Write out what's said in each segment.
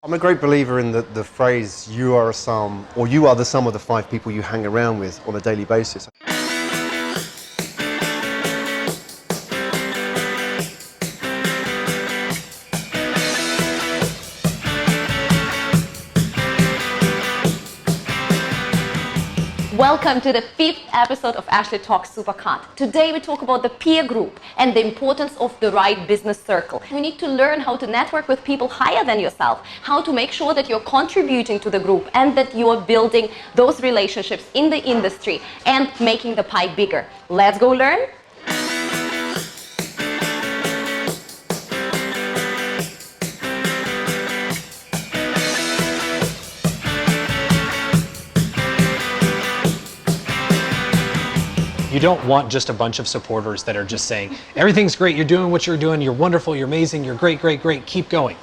I'm a great believer in the phrase, you are the sum of the 5 people you hang around with on a daily basis. Welcome to the 5th episode of AshleyTalks Supercut. Today we talk about the peer group and the importance of the right business circle. You need to learn how to network with people higher than yourself, how to make sure that you're contributing to the group and that you're building those relationships in the industry and making the pie bigger. Let's go learn. You don't want just a bunch of supporters that are just saying, everything's great, you're doing what you're doing, you're wonderful, you're amazing, you're great, great, great, keep going.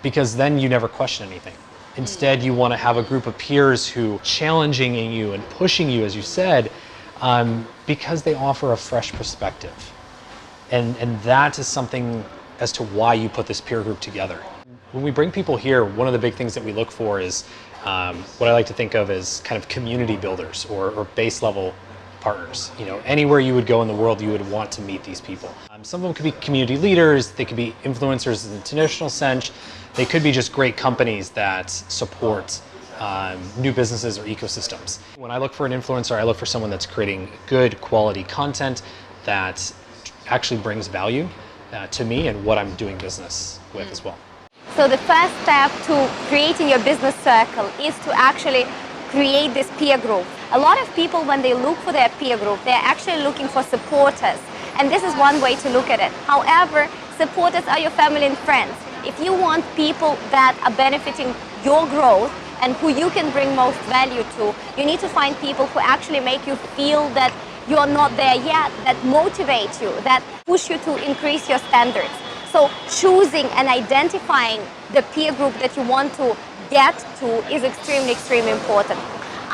Because then you never question anything. Instead, you want to have a group of peers who are challenging you and pushing you, as you said, because they offer a fresh perspective. And that is something as to why you put this peer group together. When we bring people here, one of the big things that we look for is what I like to think of as kind of community builders or base level partners. You know, anywhere you would go in the world, you would want to meet these people. Some of them could be community leaders, they could be influencers in the traditional sense, they could be just great companies that support new businesses or ecosystems. When I look for an influencer, I look for someone that's creating good quality content that actually brings value to me and what I'm doing business with as well. So the first step to creating your business circle is to actually create this peer group. A lot of people, when they look for their peer group, they're actually looking for supporters. And this is one way to look at it. However, supporters are your family and friends. If you want people that are benefiting your growth and who you can bring most value to, you need to find people who actually make you feel that you're not there yet, that motivate you, that push you to increase your standards. So choosing and identifying the peer group that you want to get to is extremely important.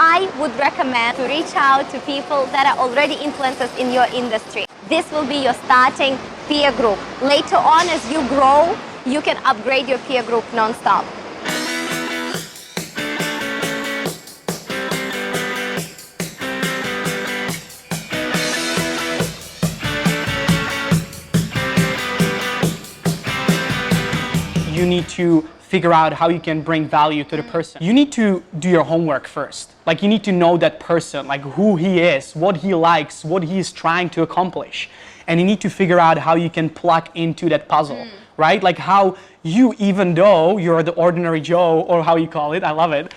I would recommend to reach out to people that are already influencers in your industry. This will be your starting peer group. Later on, as you grow, you can upgrade your peer group non-stop. You need to figure out how you can bring value to the person. You need to do your homework first. Like, you need to know that person, like who he is, what he likes, what he is trying to accomplish. And you need to figure out how you can plug into that puzzle, right? Like how you, even though you're the ordinary Joe, or how you call it, I love it.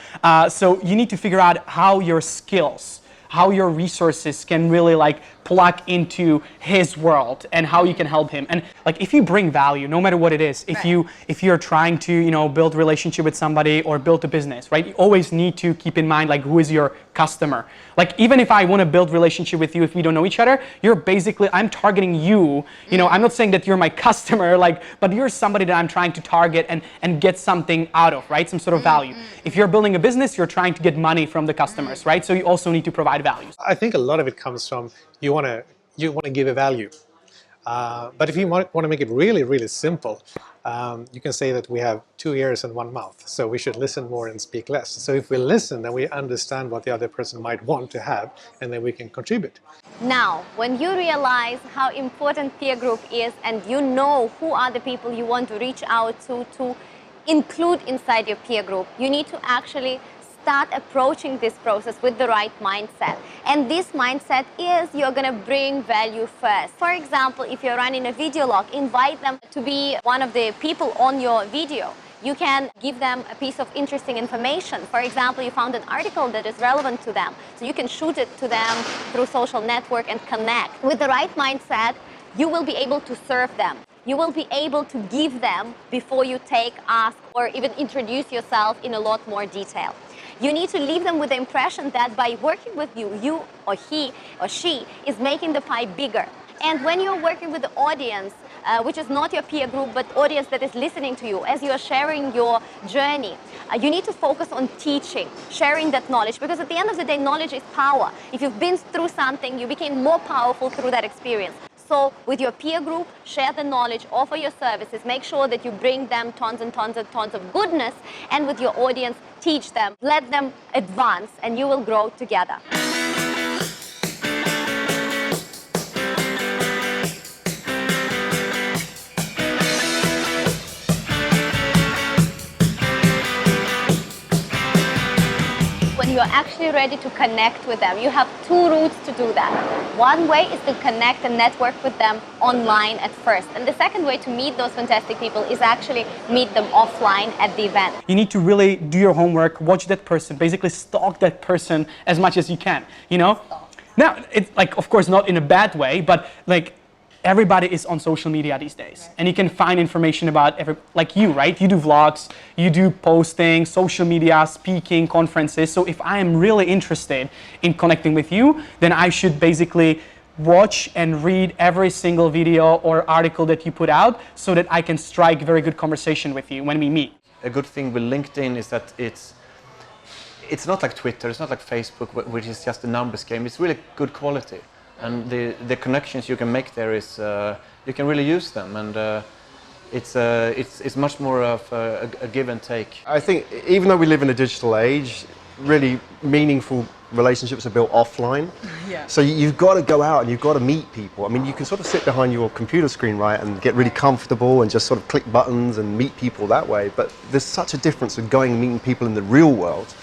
So you need to figure out how your skills, how your resources can really like plug into his world and how you can help him. And like, if you bring value, no matter what it is, if you're trying to, you know, build a relationship with somebody or build a business, right? You always need to keep in mind, like, who is your customer? Like, even if I want to build relationship with you, if we don't know each other, you're basically, I'm targeting you. You know, I'm not saying that you're my customer, like, but you're somebody that I'm trying to target and get something out of, right? Some sort of value. If you're building a business, you're trying to get money from the customers, right? So you also need to provide value. I think a lot of it comes from you want to give a value, but if you want to make it really simple, you can say that we have 2 ears and 1 mouth, so we should listen more and speak less. So if we listen, then we understand what the other person might want to have, and then we can contribute. Now, when you realize how important peer group is and you know who are the people you want to reach out to include inside your peer group, you need to actually start approaching this process with the right mindset. And this mindset is you're going to bring value first. For example, if you're running a video log, invite them to be one of the people on your video. You can give them a piece of interesting information. For example, you found an article that is relevant to them, so you can shoot it to them through social network and connect. With the right mindset, you will be able to serve them. You will be able to give them before you take, ask, or even introduce yourself in a lot more detail. You need to leave them with the impression that by working with you, you or he or she is making the pie bigger. And when you're working with the audience, which is not your peer group, but audience that is listening to you as you are sharing your journey, you need to focus on teaching, sharing that knowledge, because at the end of the day, knowledge is power. If you've been through something, you became more powerful through that experience. So with your peer group, share the knowledge, offer your services, make sure that you bring them tons and tons and tons of goodness, and with your audience, teach them, let them advance, and you will grow together. When you're actually ready to connect with them, you have two routes to do that. One way is to connect and network with them online at first. And the second way to meet those fantastic people is actually meet them offline at the event. You need to really do your homework, watch that person, basically stalk that person as much as you can, you know? Now, it's like, of course, not in a bad way, but like, everybody is on social media these days, and you can find information about like you, right? You do vlogs, you do posting, social media, speaking, conferences. So if I am really interested in connecting with you, then I should basically watch and read every single video or article that you put out so that I can strike very good conversation with you when we meet. A good thing with LinkedIn is that it's not like Twitter, it's not like Facebook, which is just a numbers game. It's really good quality. And the connections you can make there is, you can really use them, and it's much more of a give and take. I think even though we live in a digital age, really meaningful relationships are built offline. Yeah. So you've got to go out and you've got to meet people. I mean, you can sort of sit behind your computer screen, right, and get really comfortable and just sort of click buttons and meet people that way. But there's such a difference of going and meeting people in the real world.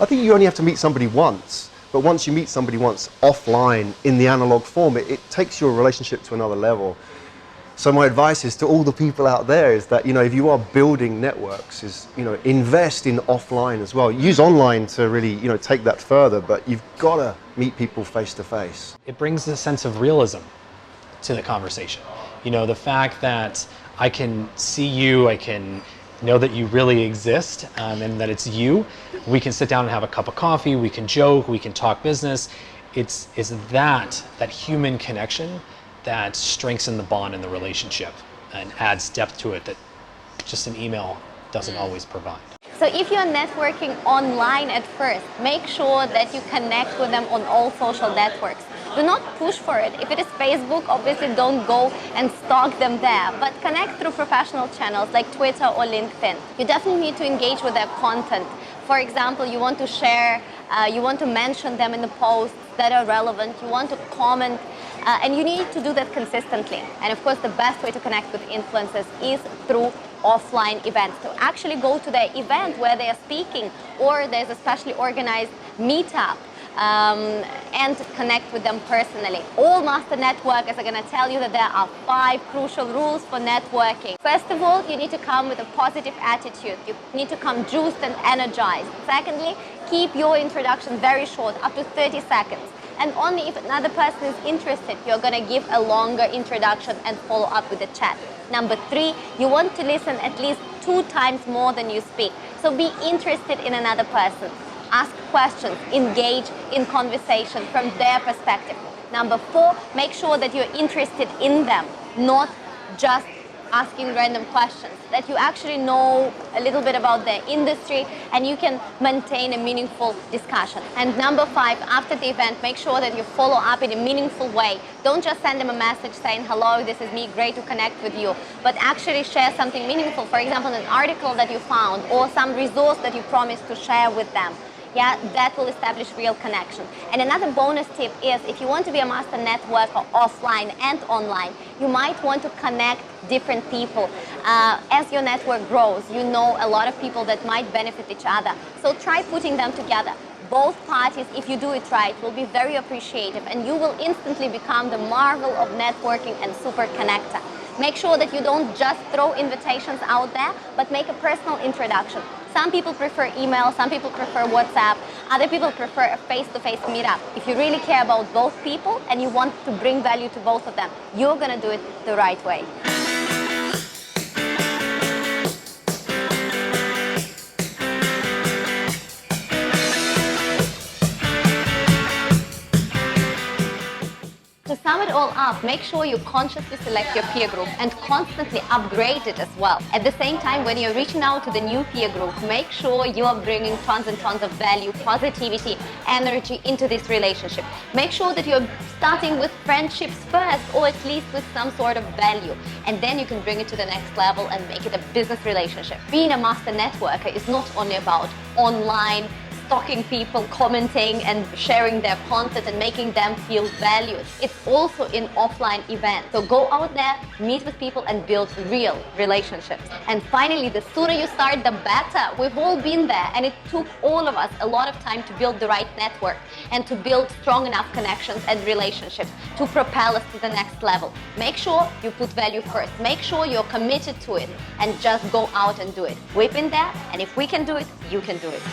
I think you only have to meet somebody once. But once you meet somebody once offline in the analog form, it takes your relationship to another level. So my advice is to all the people out there is that, you know, if you are building networks, is, you know, invest in offline as well. Use online to really, you know, take that further, but you've got to meet people face to face. It brings a sense of realism to the conversation. You know, the fact that I can see you, I can know that you really exist, and that it's you. We can sit down and have a cup of coffee, we can joke, we can talk business. It's that human connection that strengthens the bond in the relationship and adds depth to it that just an email doesn't always provide. So if you're networking online at first, make sure that you connect with them on all social networks. Do not push for it. If it is Facebook, obviously don't go and stalk them there, but connect through professional channels like Twitter or LinkedIn. You definitely need to engage with their content. For example, you want to share, you want to mention them in the posts that are relevant, you want to comment, and you need to do that consistently. And of course, the best way to connect with influencers is through offline events. To actually go to their event where they are speaking, or there's a specially organized meetup, and connect with them personally. All master networkers are going to tell you that there are 5 crucial rules for networking. First of all, you need to come with a positive attitude. You need to come juiced and energized. Secondly, keep your introduction very short, up to 30 seconds. And only if another person is interested, you're going to give a longer introduction and follow up with a chat. Number 3, you want to listen at least 2 times more than you speak. So be interested in another person. Ask questions, engage in conversation from their perspective. Number 4, make sure that you're interested in them, not just asking random questions, that you actually know a little bit about their industry and you can maintain a meaningful discussion. And number 5, after the event, make sure that you follow up in a meaningful way. Don't just send them a message saying, hello, this is me, great to connect with you, but actually share something meaningful. For example, an article that you found or some resource that you promised to share with them. Yeah, that will establish real connection. And another bonus tip is if you want to be a master networker offline and online, you might want to connect different people. As your network grows, you know a lot of people that might benefit each other. So try putting them together. Both parties, if you do it right, will be very appreciative and you will instantly become the marvel of networking and super connector. Make sure that you don't just throw invitations out there, but make a personal introduction. Some people prefer email, some people prefer WhatsApp, other people prefer a face-to-face meetup. If you really care about both people and you want to bring value to both of them, you're going to do it the right way. To sum it it all up, make sure you consciously select your peer group and constantly upgrade it as well. At the same time, when you're reaching out to the new peer group, make sure you are bringing tons and tons of value, positivity, energy into this relationship. Make sure that you're starting with friendships first, or at least with some sort of value, and then you can bring it to the next level and make it a business relationship. Being a master networker is not only about online stalking people, commenting and sharing their content and making them feel valued. It's also in offline events. So go out there, meet with people and build real relationships. And finally, the sooner you start, the better. We've all been there, and it took all of us a lot of time to build the right network and to build strong enough connections and relationships to propel us to the next level. Make sure you put value first. Make sure you're committed to it and just go out and do it. We've been there, and if we can do it, you can do it.